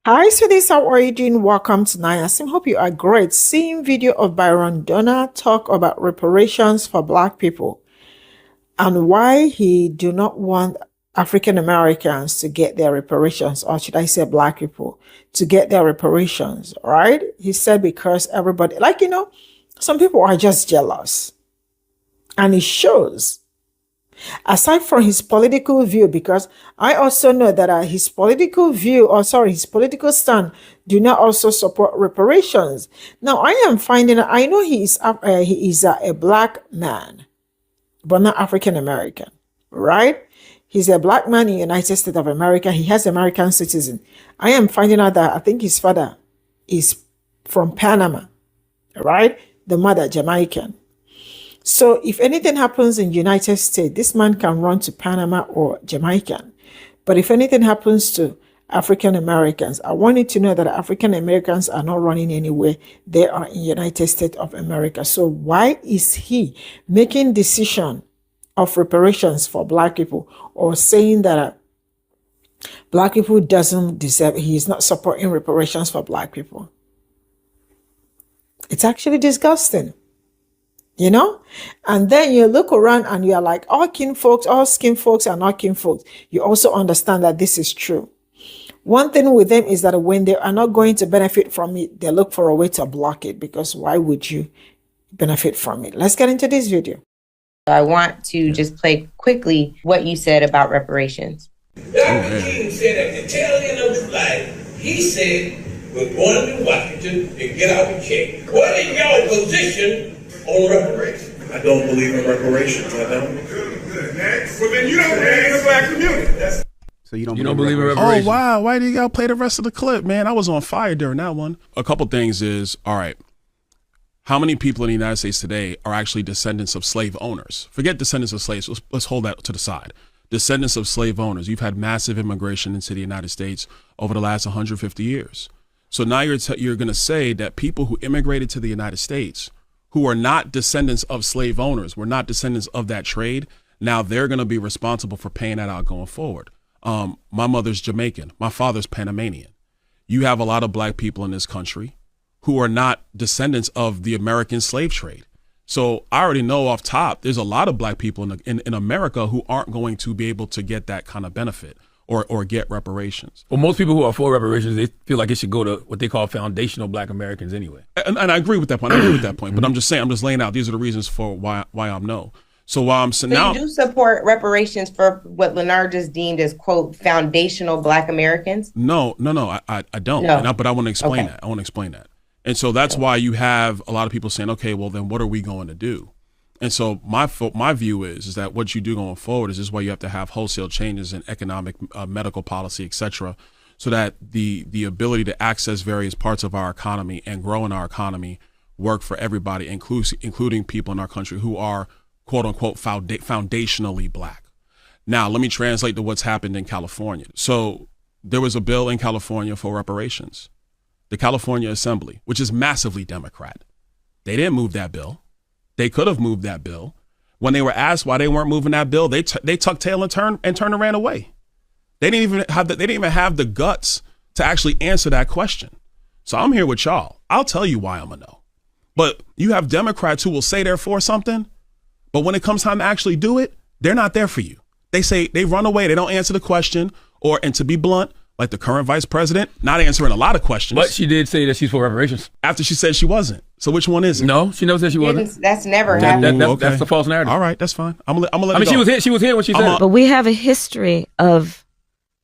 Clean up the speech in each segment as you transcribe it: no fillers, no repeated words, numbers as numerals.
Hi, sweeties. How are you doing? Welcome to Nyasim. Hope you are great. Seeing video of Byron Donalds talk about reparations for Black people and why he do not want African Americans to get their reparations, or should I say Black people to get their reparations, right? He said because everybody, some people are just jealous. And it shows. Aside from his political view, because I also know that his political stand do not also support reparations. Now, I know he is a Black man, but not African American, right? He's a Black man in the United States of America. He has American citizen. I am finding out that I think his father is from Panama, right? The mother, Jamaican. So if anything happens in the United States, this man can run to Panama or Jamaican. But if anything happens to African Americans, I want you to know that African Americans are not running anywhere. They are in the United States of America. So why is he making decision of reparations for Black people, or saying that Black people doesn't deserve, he is not supporting reparations for Black people? It's actually disgusting. You know? And then you look around and you are like, all skin folks are not kin folks. You also understand that this is true. One thing with them is that when they are not going to benefit from it, they look for a way to block it, because why would you benefit from it? Let's get into this video. I want to just play quickly what you said about reparations. Dr. King said at the tail end of his life, he said, we're going to Washington and get our check. What is your position on reparations? I don't believe in reparations. I don't. Good. Next. Well, then you don't believe in the Black community. So you don't believe in reparations? Oh, wow. Why did y'all play the rest of the clip, man? I was on fire during that one. A couple things is, all right, how many people in the United States today are actually descendants of slave owners? Forget descendants of slaves. Let's hold that to the side. Descendants of slave owners. You've had massive immigration into the United States over the last 150 years. So now you're going to say that people who immigrated to the United States, who are not descendants of slave owners, were not descendants of that trade, now they're going to be responsible for paying that out going forward. My mother's Jamaican. My father's Panamanian. You have a lot of Black people in this country who are not descendants of the American slave trade. So I already know off top, there's a lot of Black people in America who aren't going to be able to get that kind of benefit or get reparations. Well, most people who are for reparations, they feel like it should go to what they call foundational Black Americans anyway. And I agree with that point. But I'm just saying, I'm just laying out, these are the reasons for why I'm no. So while I'm saying now, you do support reparations for what Leonard just deemed as, quote, foundational Black Americans? No, I don't. No. But I want to explain that. I want to explain that. And so that's why you have a lot of people saying, okay, well, then what are we going to do? And so my view is that what you do going forward is why you have to have wholesale changes in economic, medical policy, et cetera, so that the ability to access various parts of our economy and grow in our economy work for everybody, including people in our country who are, quote unquote, foundationally Black. Now, let me translate to what's happened in California. So there was a bill in California for reparations. The California Assembly, which is massively Democrat, they didn't move that bill. They could have moved that bill. When they were asked why they weren't moving that bill, they tucked tail and turned and ran away. They didn't even have the guts to actually answer that question. So I'm here with y'all. I'll tell you why I'm a no. But you have Democrats who will say they're for something, but when it comes time to actually do it, they're not there for you. They run away. They don't answer the question, and to be blunt, like the current vice president, not answering a lot of questions. But she did say that she's for reparations. After she said she wasn't. So which one is it? No, she never said she wasn't. That's never happened. That's the false narrative. All right, that's fine. I'm gonna let it go. She was here when she said it. But we have a history of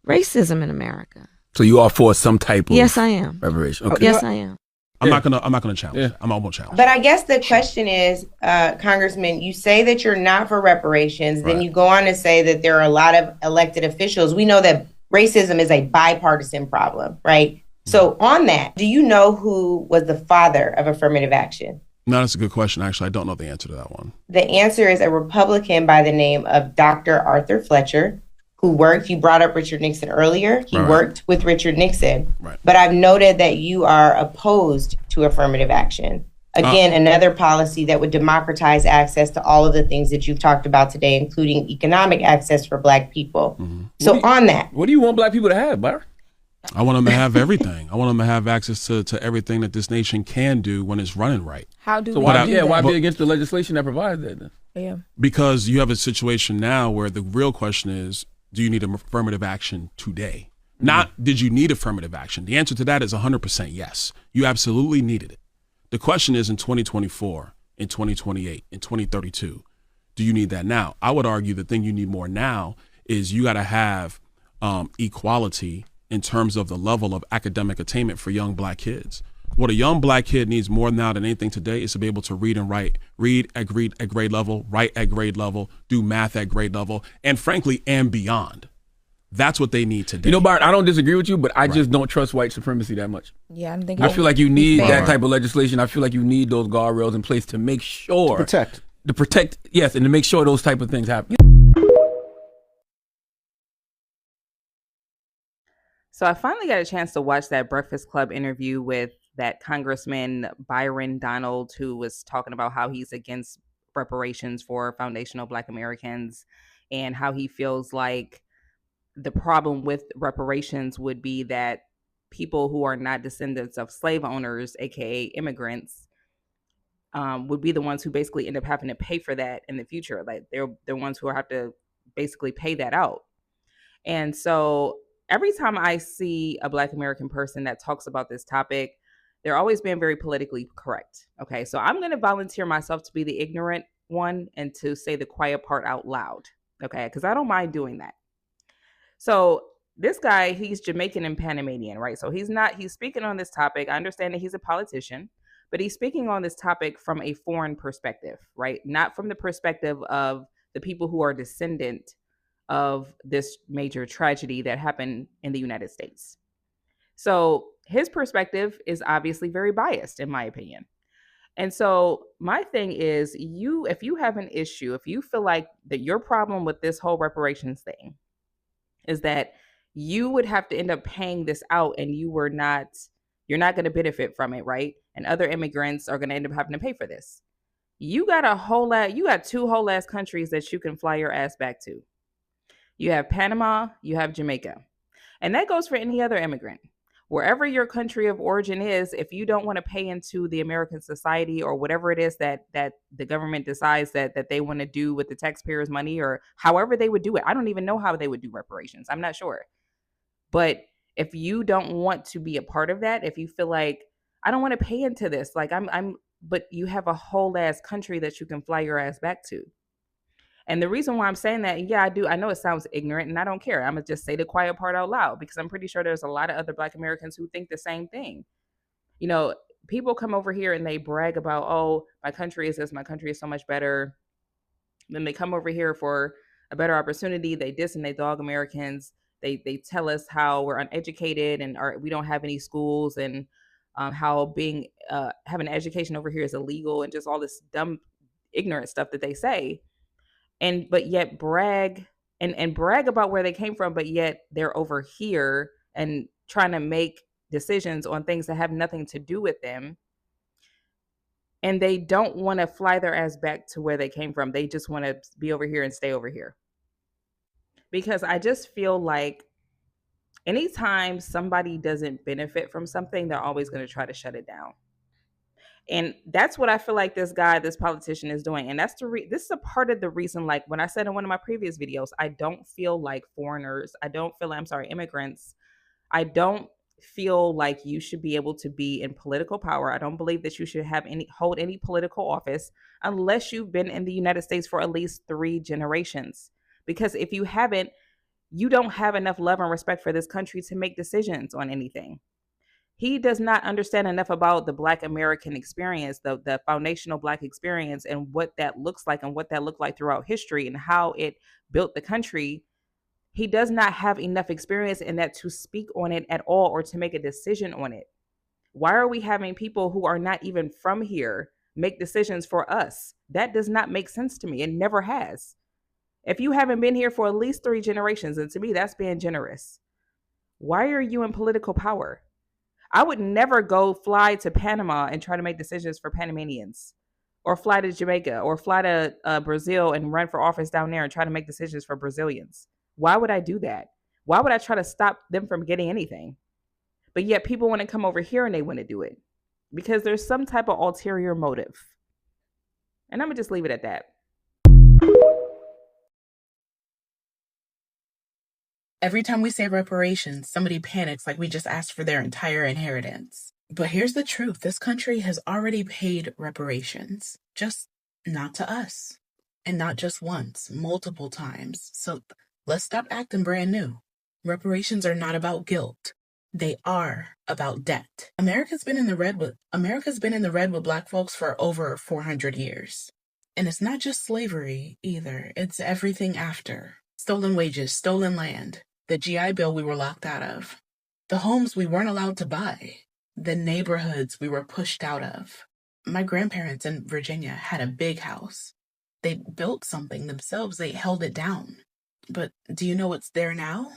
racism in America. So you are for some type of Yes, I am. reparation. Okay. Yes, I am. I'm not gonna challenge. Yeah. I won't challenge. But I guess the question is, Congressman, you say that you're not for reparations, then Right. you go on to say that there are a lot of elected officials. We know that racism is a bipartisan problem, right? So on that, do you know who was the father of affirmative action? No, that's a good question. Actually, I don't know the answer to that one. The answer is a Republican by the name of Dr. Arthur Fletcher, who worked, you brought up Richard Nixon earlier. He Right. worked with Richard Nixon. Right. But I've noted that you are opposed to affirmative action. Again, another policy that would democratize access to all of the things that you've talked about today, including economic access for Black people. Mm-hmm. So on that, What do you want Black people to have, Byron? I want them to have everything. I want them to have access to everything that this nation can do when it's running right. How do So we why, do yeah, that? why be against the legislation that provides that then? Yeah. Because you have a situation now where the real question is, do you need affirmative action today? Not did you need affirmative action? The answer to that is 100% yes. You absolutely needed it. The question is in 2024, in 2028, in 2032, do you need that now? I would argue the thing you need more now is you got to have equality in terms of the level of academic attainment for young black kids. What a young black kid needs more now than anything today is to be able to read and write, read at grade level, write at grade level, do math at grade level, and frankly, and beyond. That's what they need today. You know, Byron, I don't disagree with you, but I just don't trust white supremacy that much. Yeah, I'm thinking. I feel like you need fair. that type of legislation. I feel like you need those guardrails in place to make sure. To protect, yes, and to make sure those type of things happen. So I finally got a chance to watch that Breakfast Club interview with that Congressman Byron Donalds, who was talking about how he's against reparations for foundational Black Americans and how he feels like the problem with reparations would be that people who are not descendants of slave owners, aka immigrants, would be the ones who basically end up having to pay for that in the future. Like they're the ones who have to basically pay that out. And so every time I see a Black American person that talks about this topic, they're always being very politically correct. Okay, so I'm going to volunteer myself to be the ignorant one and to say the quiet part out loud. Okay, because I don't mind doing that. So this guy, he's Jamaican and Panamanian, right? So he's speaking on this topic. I understand that he's a politician, but he's speaking on this topic from a foreign perspective, right? Not from the perspective of the people who are descendant of this major tragedy that happened in the United States. So his perspective is obviously very biased, in my opinion. And so my thing is, if you have an issue, if you feel like that your problem with this whole reparations thing is that you would have to end up paying this out and you're not going to benefit from it, right? And other immigrants are going to end up having to pay for this. You got two whole ass countries that you can fly your ass back to. You have Panama, you have Jamaica. And that goes for any other immigrant. Wherever your country of origin is, if you don't want to pay into the American society or whatever it is that the government decides that they want to do with the taxpayers' money or however they would do it. I don't even know how they would do reparations. I'm not sure. But if you don't want to be a part of that, if you feel like, I don't want to pay into this, like but you have a whole ass country that you can fly your ass back to. And the reason why I'm saying that, yeah, I know it sounds ignorant and I don't care. I'm going to just say the quiet part out loud because I'm pretty sure there's a lot of other Black Americans who think the same thing. You know, people come over here and they brag about, oh, my country is this, my country is so much better. Then they come over here for a better opportunity. They diss and they dog Americans. They tell us how we're uneducated and we don't have any schools and how having an education over here is illegal and just all this dumb, ignorant stuff that they say. But yet brag and brag about where they came from, but yet they're over here and trying to make decisions on things that have nothing to do with them. And they don't want to fly their ass back to where they came from. They just want to be over here and stay over here. Because I just feel like anytime somebody doesn't benefit from something, they're always going to try to shut it down. And that's what I feel like this politician is doing. And that's this is a part of the reason, like when I said in one of my previous videos, I don't feel like immigrants. I don't feel like you should be able to be in political power. I don't believe that you should hold any political office unless you've been in the United States for at least 3 generations. Because if you haven't, you don't have enough love and respect for this country to make decisions on anything. He does not understand enough about the Black American experience, the foundational Black experience, and what that looks like and what that looked like throughout history and how it built the country. He does not have enough experience in that to speak on it at all or to make a decision on it. Why are we having people who are not even from here make decisions for us? That does not make sense to me. It never has. If you haven't been here for at least 3 generations, and to me, that's being generous. Why are you in political power? I would never go fly to Panama and try to make decisions for Panamanians, or fly to Jamaica, or fly to Brazil and run for office down there and try to make decisions for Brazilians. Why would I do that? Why would I try to stop them from getting anything? But yet people want to come over here and they want to do it because there's some type of ulterior motive. And I'm going to just leave it at that. Every time we say reparations, somebody panics like we just asked for their entire inheritance. But here's the truth. This country has already paid reparations, just not to us. And not just once, multiple times. So let's stop acting brand new. Reparations are not about guilt. They are about debt. America's been in the red with Black folks for over 400 years. And it's not just slavery either. It's everything after. Stolen wages, stolen land, the GI Bill we were locked out of, the homes we weren't allowed to buy, the neighborhoods we were pushed out of. My grandparents in Virginia had a big house. They built something themselves. They held it down. But do you know what's there now?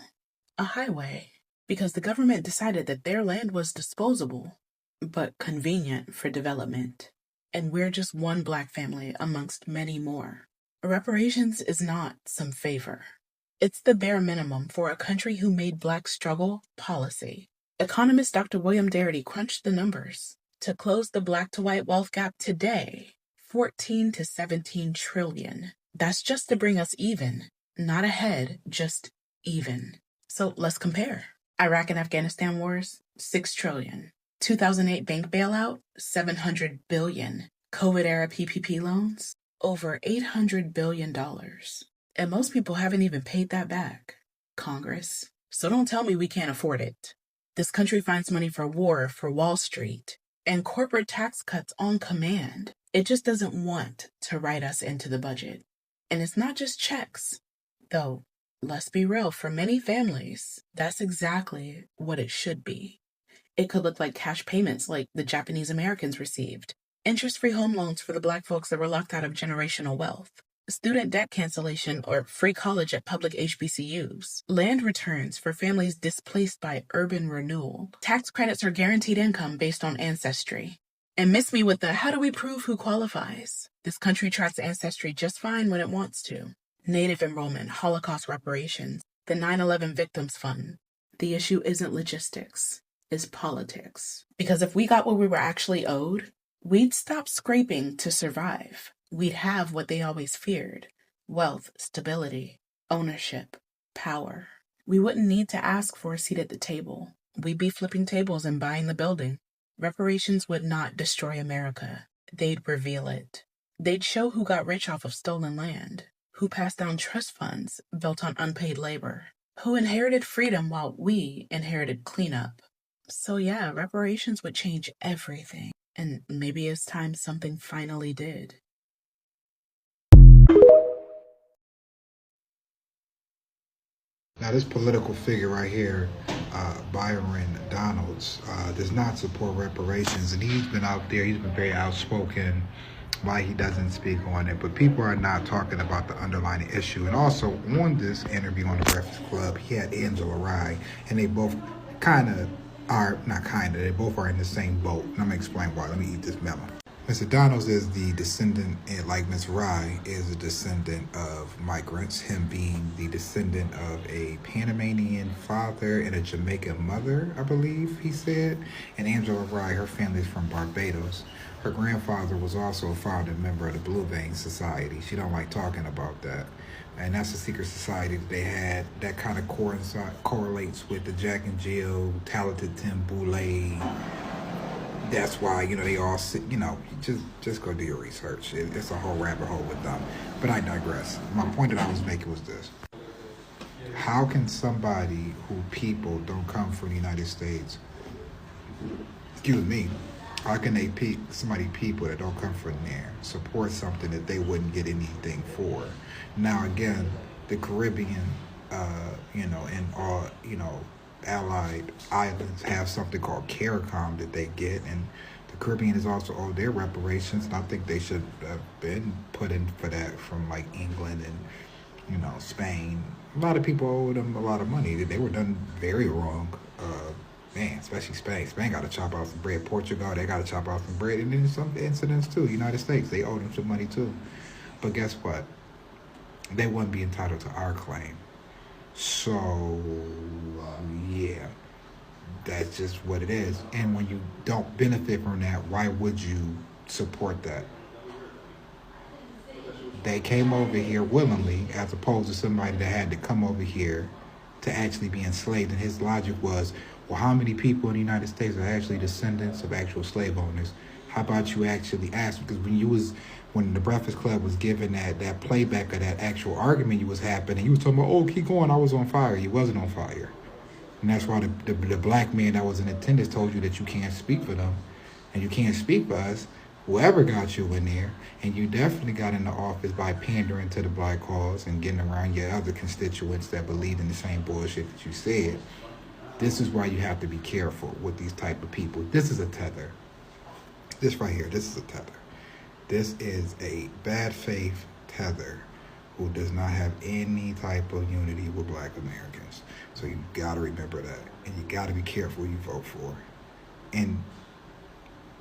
A highway. Because the government decided that their land was disposable, but convenient for development. And we're just one Black family amongst many more. Reparations is not some favor. It's the bare minimum for a country who made Black struggle policy. Economist Dr. William Darity crunched the numbers. To close the Black to white wealth gap today, 14 to 17 trillion. That's just to bring us even, not ahead, just even. So let's compare. Iraq and Afghanistan wars, 6 trillion. 2008 bank bailout, 700 billion. COVID era PPP loans, over $800 billion. And most people haven't even paid that back. Congress. So don't tell me we can't afford it. This country finds money for war, for Wall Street, and corporate tax cuts on command. It just doesn't want to write us into the budget. And it's not just checks. Though, let's be real, for many families, that's exactly what it should be. It could look like cash payments like the Japanese Americans received, interest-free home loans for the Black folks that were locked out of generational wealth, student debt cancellation or free college at public HBCUs, land returns for families displaced by urban renewal, tax credits or guaranteed income based on ancestry. And miss me with the how do we prove who qualifies? This country tracks ancestry just fine when it wants to. Native enrollment, Holocaust reparations, the 9/11 Victims Fund. The issue isn't logistics, it's politics. Because if we got what we were actually owed, we'd stop scraping to survive. We'd have what they always feared: wealth, stability, ownership, power. We wouldn't need to ask for a seat at the table. We'd be flipping tables and buying the building. Reparations would not destroy America. They'd reveal it. They'd show who got rich off of stolen land, who passed down trust funds built on unpaid labor, who inherited freedom while we inherited cleanup. So yeah, reparations would change everything. And maybe it's time something finally did. Now, this political figure right here, Byron Donalds, does not support reparations, and he's been out there, he's been very outspoken why he doesn't speak on it, but people are not talking about the underlying issue. And also, on this interview on the Breakfast Club, he had Angela Rye, and they both they both are in the same boat. And I'm going to explain why. Let me eat this melon. Mr. Donalds is the descendant, and like Ms. Rye is a descendant of migrants, him being the descendant of a Panamanian father and a Jamaican mother, I believe he said. And Angela Rye, her family's from Barbados. Her grandfather was also a founding member of the Blue Vein Society. She don't like talking about that. And that's a secret society that they had that kind of correlates with the Jack and Jill, talented Tim Boulay. That's why, they all sit, just go do your research. It's a whole rabbit hole with them. But I digress. My point that I was making was this. How can somebody who people don't come from the United States, how can people that don't come from there support something that they wouldn't get anything for? Now, again, the Caribbean, and all, allied islands have something called CARICOM that they get, and the Caribbean is also owed their reparations, and I think they should have been put in for that from like England and Spain. A lot of people owe them a lot of money. They were done very wrong. Especially Spain. Spain got to chop off some bread. Portugal, they got to chop off some bread, and then some incidents too. United States, they owe them some money too. But guess what? They wouldn't be entitled to our claim. So, yeah. That's just what it is. And when you don't benefit from that, why would you support that? They came over here willingly, as opposed to somebody that had to come over here to actually be enslaved. And his logic was, well, how many people in the United States are actually descendants of actual slave owners? How about you actually ask? Because when the Breakfast Club was giving that playback of that actual argument you was happening, you was talking about, oh, keep going, I was on fire. You wasn't on fire. And that's why the black man that was in attendance told you that you can't speak for them and you can't speak for us. Whoever got you in there, and you definitely got in the office by pandering to the black cause and getting around your other constituents that believe in the same bullshit that you said. This is why you have to be careful with these type of people. This is a tether. This right here, this is a tether. This is a bad faith tether who does not have any type of unity with black Americans. So you gotta remember that. And you gotta be careful who you vote for. And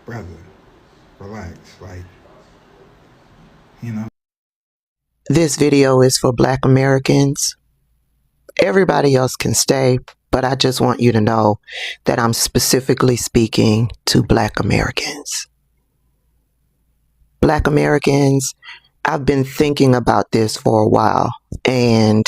brother, relax, This video is for Black Americans. Everybody else can stay, but I just want you to know that I'm specifically speaking to Black Americans. Black Americans, I've been thinking about this for a while, and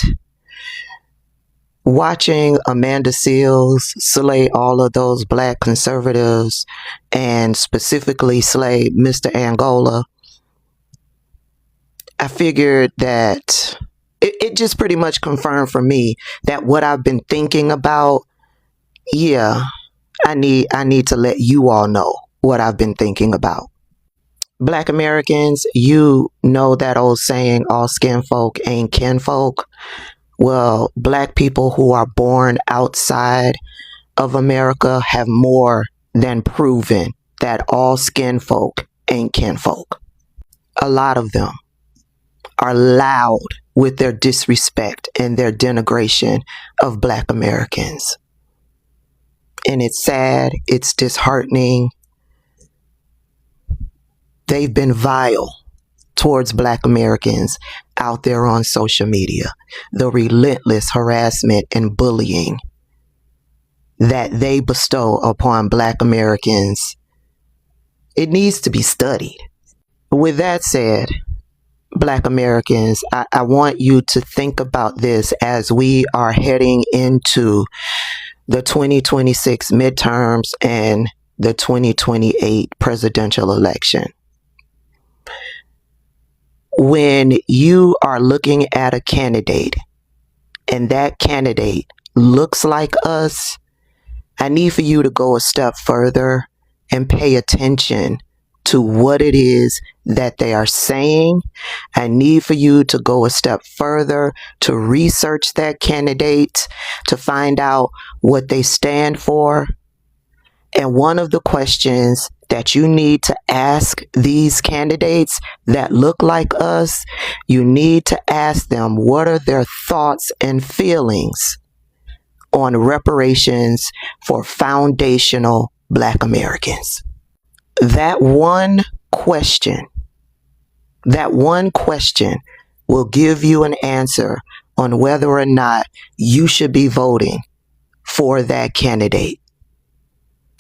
watching Amanda Seales slay all of those black conservatives and specifically slay Mr. Angola, I figured that it just pretty much confirmed for me that what I've been thinking about, yeah, I need to let you all know what I've been thinking about. Black Americans, you know that old saying, all skin folk ain't kinfolk. Well, black people who are born outside of America have more than proven that all skin folk ain't kinfolk. A lot of them are loud with their disrespect and their denigration of Black Americans. And it's sad, it's disheartening. They've been vile towards Black Americans out there on social media. The relentless harassment and bullying that they bestow upon Black Americans, it needs to be studied. With that said, Black Americans, I want you to think about this as we are heading into the 2026 midterms and the 2028 presidential election. When you are looking at a candidate and that candidate looks like us, I need for you to go a step further and pay attention to what it is that they are saying. I need for you to go a step further to research that candidate, to find out what they stand for. And one of the questions that you need to ask these candidates that look like us, you need to ask them what are their thoughts and feelings on reparations for foundational Black Americans. That one question will give you an answer on whether or not you should be voting for that candidate.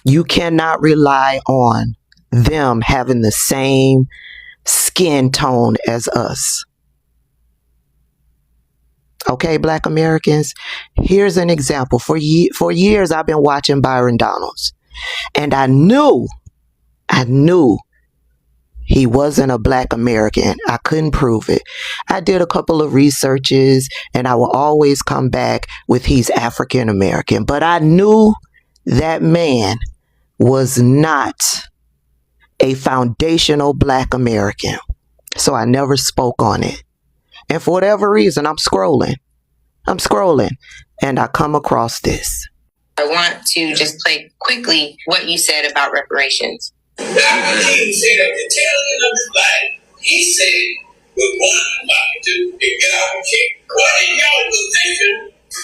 You cannot rely on them having the same skin tone as us. Okay, Black Americans, here's an example. For years, I've been watching Byron Donalds, and I knew he wasn't a Black American. I couldn't prove it. I did a couple of researches, and I will always come back with he's African American. But I knew that man was not a foundational Black American. So I never spoke on it. And for whatever reason, I'm scrolling, and I come across this. I want to just play quickly what you said about reparations. He said at the tail end of his life, he said, we're going to Washington and get our king. What is your position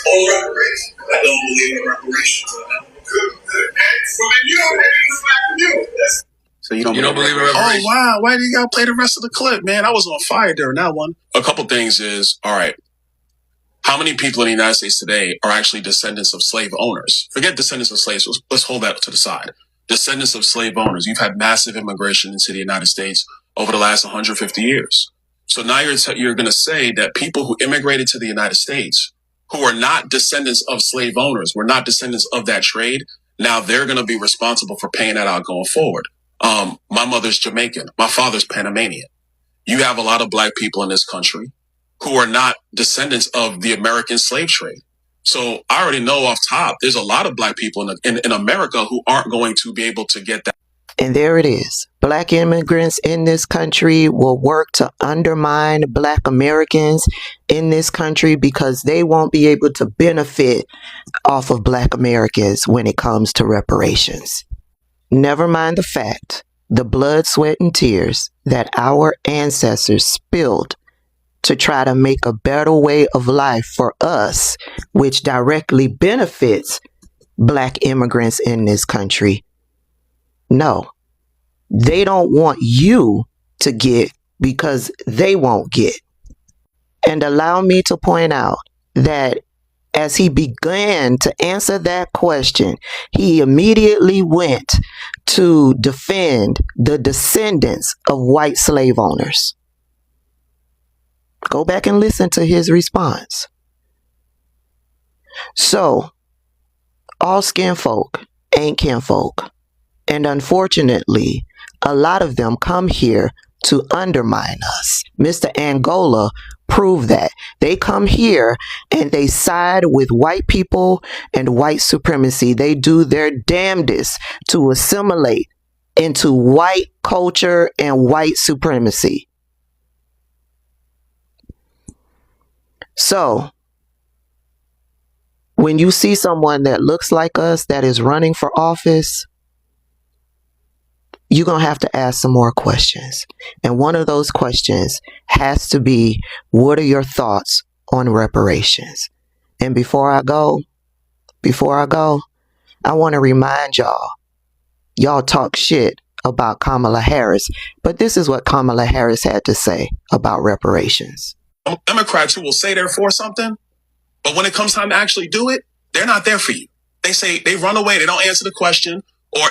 on reparations? I don't believe in reparations. Good. You don't believe in reparations. So you don't believe in reparations? Oh, wow. Why did y'all play the rest of the clip, man? I was on fire during that one. A couple things is, all right, How many people in the United States today are actually descendants of slave owners? Forget descendants of slaves. Let's hold that to the side. Descendants of slave owners. You've had massive immigration into the United States over the last 150 years. So now you're going to say that people who immigrated to the United States, who are not descendants of slave owners, were not descendants of that trade, now they're going to be responsible for paying that out going forward. My mother's Jamaican. My father's Panamanian. You have a lot of black people in this country who are not descendants of the American slave trade. So I already know off top, there's a lot of black people in America who aren't going to be able to get that. And there it is. Black immigrants in this country will work to undermine Black Americans in this country because they won't be able to benefit off of Black Americans when it comes to reparations. Never mind the fact, the blood, sweat, and tears that our ancestors spilled to try to make a better way of life for us, which directly benefits Black immigrants in this country. No, they don't want you to get because they won't get. And allow me to point out that as he began to answer that question, he immediately went to defend the descendants of white slave owners. Go back and listen to his response. So, all skin folk ain't kinfolk. And unfortunately, a lot of them come here to undermine us. Mr. Angola proved that. They come here and they side with white people and white supremacy. They do their damnedest to assimilate into white culture and white supremacy. So, when you see someone that looks like us that is running for office, you're going to have to ask some more questions. And one of those questions has to be, what are your thoughts on reparations? And before I go, I want to remind y'all talk shit about Kamala Harris, but this is what Kamala Harris had to say about reparations. Democrats who will say they're for something, but when it comes time to actually do it, they're not there for you. They say they run away. They don't answer the question,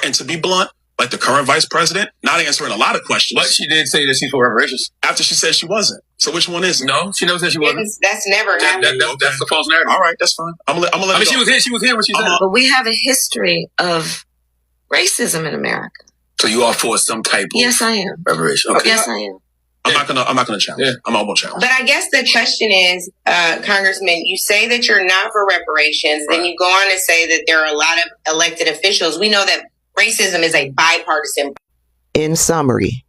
and to be blunt, like the current vice president, not answering a lot of questions. But she did say that she's for reparations. After she said she wasn't. So which one is it? No, she never said she wasn't. That's never happened. That's the false narrative. All right, that's fine. I'm gonna let I mean, she was here when she said it. But we have a history of racism in America. So you are for some type of Yes, I am. reparation. Okay. Yes, I am. I'm not gonna challenge. Yeah. I won't challenge. But I guess the question is, Congressman, you say that you're not for reparations, right. Then you go on to say that there are a lot of elected officials. We know that racism is a bipartisan. In summary,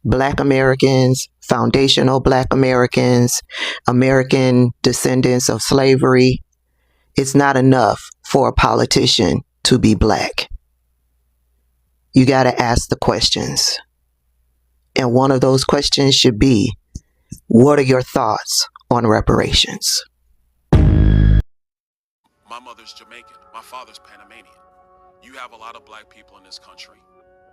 Black Americans, foundational Black Americans, American descendants of slavery, it's not enough for a politician to be Black. You got to ask the questions. And one of those questions should be, what are your thoughts on reparations? My mother's Jamaican. My father's Panamanian. You have a lot of black people in this country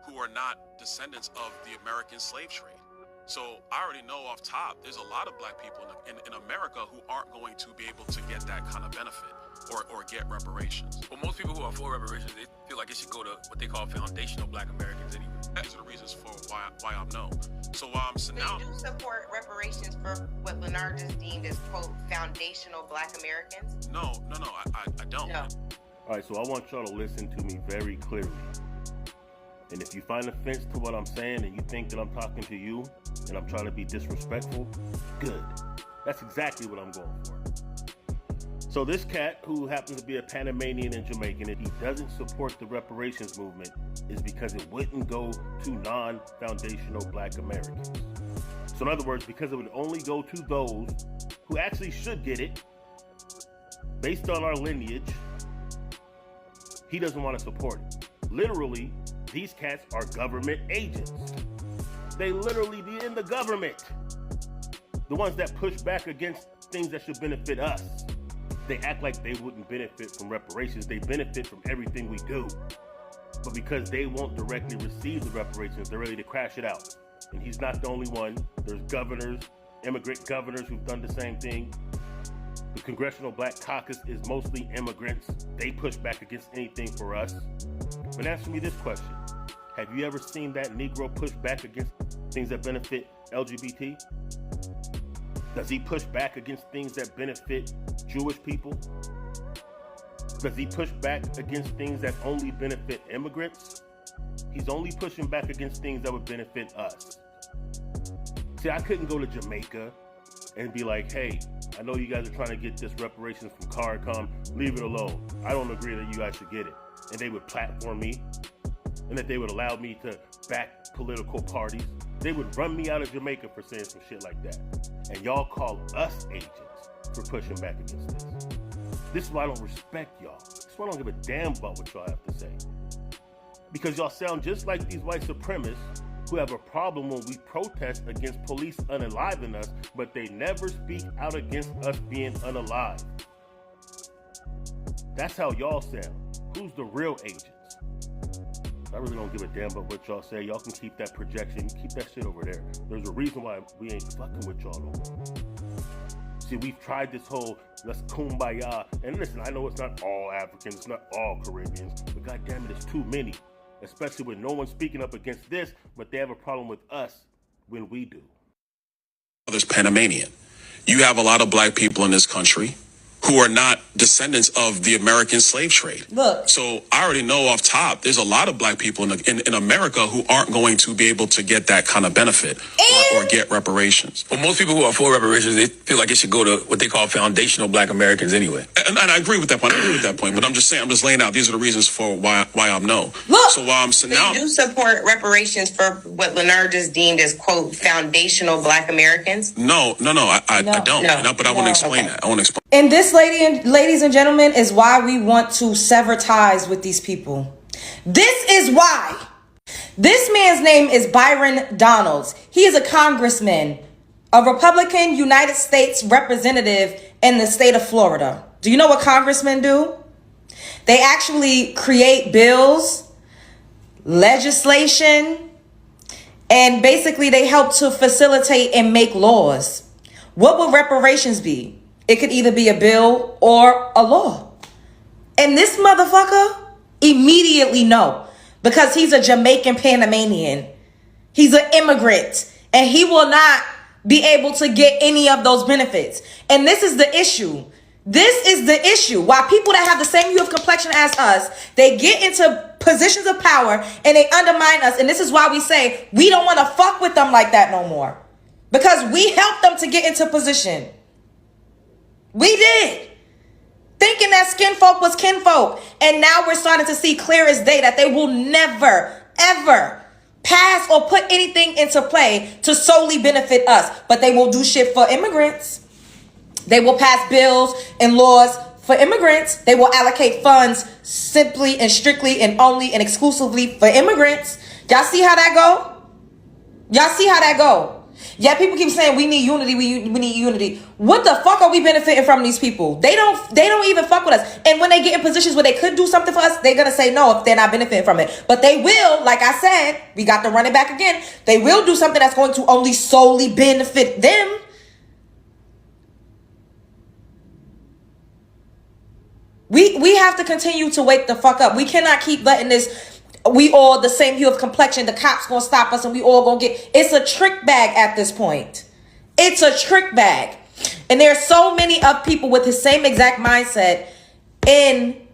who are not descendants of the American slave trade. So I already know off top, there's a lot of black people in America who aren't going to be able to get that kind of benefit or get reparations. Well, most people who are for reparations, they feel like it should go to what they call foundational Black Americans anyway. These are the reasons for why I'm no. So so now you do support reparations for what Leonard just deemed as quote foundational Black Americans? No, I don't. No. All right, so I want y'all to listen to me very clearly. And if you find offense to what I'm saying and you think that I'm talking to you and I'm trying to be disrespectful, good. That's exactly what I'm going for. So this cat, who happens to be a Panamanian and Jamaican, if he doesn't support the reparations movement, is because it wouldn't go to non-foundational Black Americans. So in other words, because it would only go to those who actually should get it, based on our lineage, he doesn't want to support it. Literally, these cats are government agents. They literally be in the government. The ones that push back against things that should benefit us. They act like they wouldn't benefit from reparations. They benefit from everything we do. But because they won't directly receive the reparations, they're ready to crash it out. And he's not the only one. There's governors, immigrant governors who've done the same thing. The Congressional Black Caucus is mostly immigrants. They push back against anything for us. But answer me this question. Have you ever seen that Negro push back against things that benefit LGBT? Does he push back against things that benefit Jewish people? Does he push back against things that only benefit immigrants? He's only pushing back against things that would benefit us. See, I couldn't go to Jamaica and be like, hey, I know you guys are trying to get this reparations from CARICOM. Leave it alone. I don't agree that you guys should get it. And they would platform me, and that they would allow me to back political parties. They would run me out of Jamaica for saying some shit like that. And y'all call us agents for pushing back against this. This is why I don't respect y'all. This is why I don't give a damn about what y'all have to say. Because y'all sound just like these white supremacists who have a problem when we protest against police unaliving us, but they never speak out against us being unalived. That's how y'all sound. Who's the real agents? I really don't give a damn about what y'all say. Y'all can keep that projection. Keep that shit over there. There's a reason why we ain't fucking with y'all no more. See, we've tried this whole let's kumbaya. And listen, I know it's not all Africans, it's not all Caribbeans, but goddamn it, it's too many. Especially with no one speaking up against this, but they have a problem with us when we do. There's Panamanian. You have a lot of black people in this country who are not descendants of the American slave trade. Look. So I already know off top, there's a lot of black people in America who aren't going to be able to get that kind of benefit or get reparations. Well, most people who are for reparations, they feel like it should go to what they call foundational black Americans anyway. And I agree with that point. But I'm just saying, I'm just laying out, these are the reasons for why I'm no. Look. So They do support reparations for what Leonard just deemed as, quote, foundational black Americans? No, I don't. But I want to explain that. I want to explain. And this, ladies and gentlemen, is why we want to sever ties with these people. This is why. This man's name is Byron Donalds. He is a congressman, a Republican United States representative in the state of Florida. Do you know what congressmen do? They actually create bills, legislation, and basically they help to facilitate and make laws. What would reparations be? It could either be a bill or a law. And this motherfucker immediately no, because he's a Jamaican Panamanian. He's an immigrant, and he will not be able to get any of those benefits. And this is the issue. This is the issue. Why people that have the same hue of complexion as us, they get into positions of power and they undermine us. And this is why we say we don't want to fuck with them like that no more. Because we helped them to get into position. We did. Thinking that skin folk was kinfolk. And now we're starting to see clear as day that they will never, ever pass or put anything into play to solely benefit us. But they will do shit for immigrants. They will pass bills and laws for immigrants. They will allocate funds simply and strictly and only and exclusively for immigrants. Y'all see how that go? Y'all see how that go? Yeah, people keep saying we need unity, we need unity. What the fuck are we benefiting from these people? They don't even fuck with us. And when they get in positions where they could do something for us, they're gonna say no if they're not benefiting from it. But they will, like I said, we got to run it back again. They will do something that's going to only solely benefit them. We have to continue to wake the fuck up. We cannot keep letting this. We all the same hue of complexion. The cops gonna stop us and we all gonna get. It's a trick bag at this point. It's a trick bag. And there are so many of people with the same exact mindset in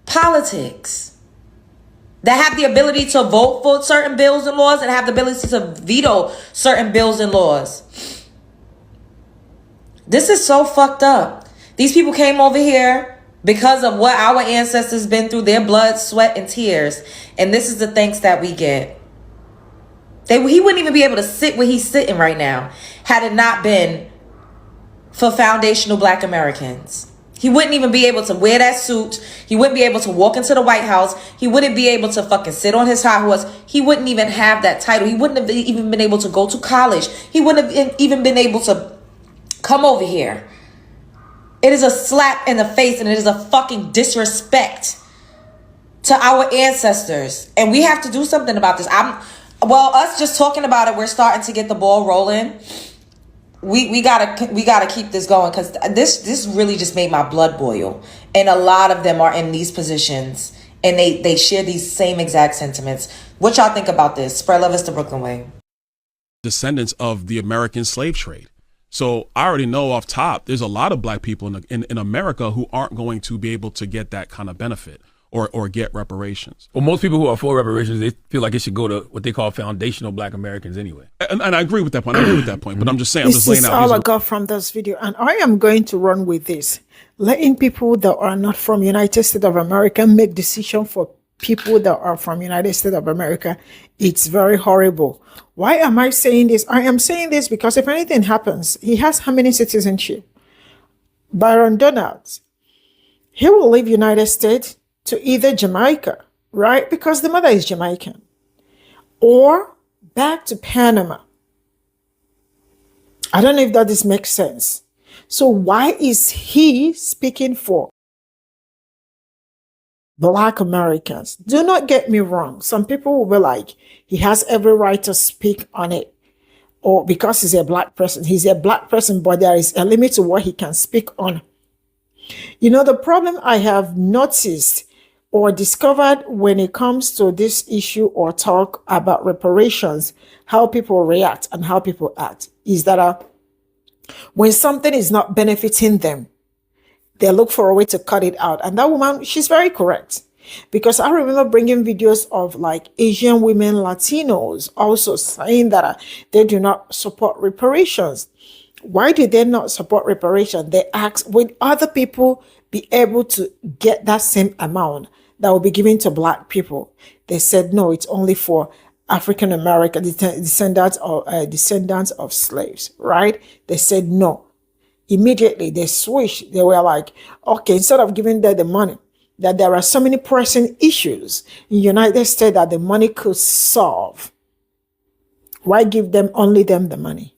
politics that have the ability to vote for certain bills and laws and have the ability to veto certain bills and laws. This is so fucked up. These people came over here because of what our ancestors been through, their blood, sweat, and tears. And this is the thanks that we get. He wouldn't even be able to sit where he's sitting right now had it not been for foundational black Americans. He wouldn't even be able to wear that suit. He wouldn't be able to walk into the White House. He wouldn't be able to fucking sit on his high horse. He wouldn't even have that title. He wouldn't have even been able to go to college. He wouldn't have even been able to come over here. It is a slap in the face and it is a fucking disrespect to our ancestors. And we have to do something about this. Us just talking about it, we're starting to get the ball rolling. we gotta keep this going, because this really just made my blood boil. And a lot of them are in these positions, and they share these same exact sentiments. What y'all think about this? Spread love is the Brooklyn way. Descendants of the American slave trade. So I already know off top, there's a lot of black people in America who aren't going to be able to get that kind of benefit or get reparations. Well, most people who are for reparations, they feel like it should go to what they call foundational black Americans anyway. And I agree with that point. But I'm just saying, This is all I got from this video, and I am going to run with this. Letting people that are not from United States of America make decision for people that are from United States of America, it's very horrible. Why am I saying this? I am saying this because if anything happens, he has how many citizenship? Byron Donalds. He will leave United States to either Jamaica, right? Because the mother is Jamaican. Or back to Panama. I don't know if that this makes sense. So why is he speaking for Black Americans? Do not get me wrong. Some people will be like, he has every right to speak on it. Or because he's a black person. He's a black person, but there is a limit to what he can speak on. You know, the problem I have noticed or discovered when it comes to this issue or talk about reparations, how people react and how people act, is that when something is not benefiting them, they look for a way to cut it out. And that woman, she's very correct. Because I remember bringing videos of like Asian women, Latinos, also saying that they do not support reparations. Why do they not support reparations? They ask, would other people be able to get that same amount that will be given to black people? They said, no, it's only for African American descendants of slaves, right? They said no. Immediately they switched. They were like, okay, instead of giving them the money, that there are so many pressing issues in the United States that the money could solve. Why give them the money?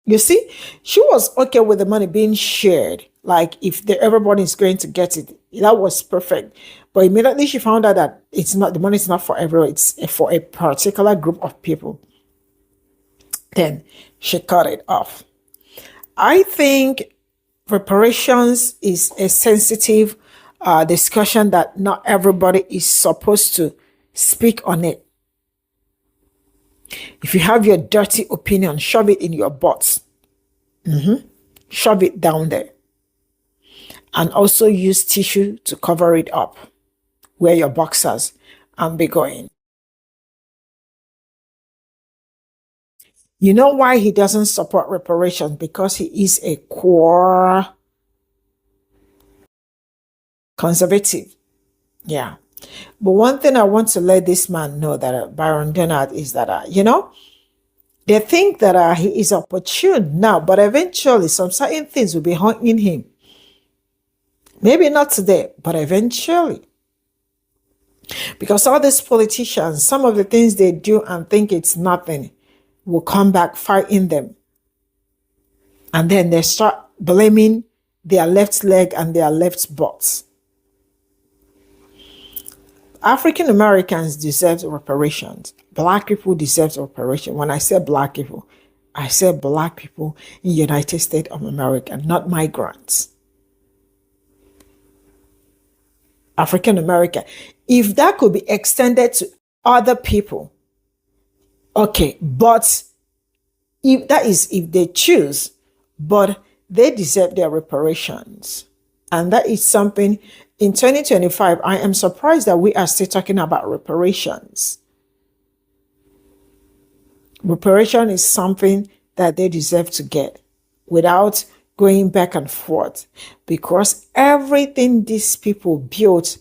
You see, she was okay with the money being shared. Like if everybody is going to get it, that was perfect. But immediately she found out that the money is not for everyone, it's for a particular group of people. Then she cut it off. I think reparations is a sensitive discussion that not everybody is supposed to speak on it. If you have your dirty opinion, shove it in your butts. Shove it down there. And also use tissue to cover it up. Wear your boxers and be going. You know why he doesn't support reparations? Because he is a core conservative. Yeah. But one thing I want to let this man know that Byron Donalds is that, they think that he is opportune now, but eventually some certain things will be haunting him. Maybe not today, but eventually. Because all these politicians, some of the things they do and think it's nothing will come back fighting them. And then they start blaming their left leg and their left butts. African Americans deserve reparations. Black people deserve reparations. When I say black people, I say black people in the United States of America, not migrants. African American. If that could be extended to other people, okay, but if they choose, but they deserve their reparations. And that is something in 2025, I am surprised that we are still talking about reparations. Reparation is something that they deserve to get without going back and forth, because everything these people built,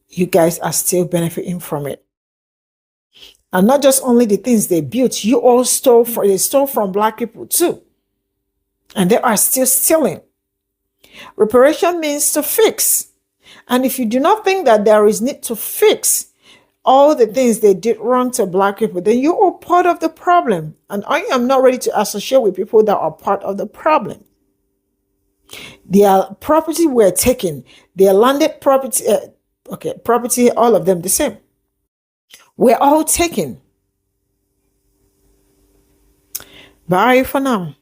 you guys are still benefiting from it. And not just only the things they built, they stole from black people too. And they are still stealing. Reparation means to fix. And if you do not think that there is need to fix all the things they did wrong to black people, then you are part of the problem. And I am not ready to associate with people that are part of the problem. Their property were taken. Their landed property, property, all of them the same. We're all taken. Bye for now.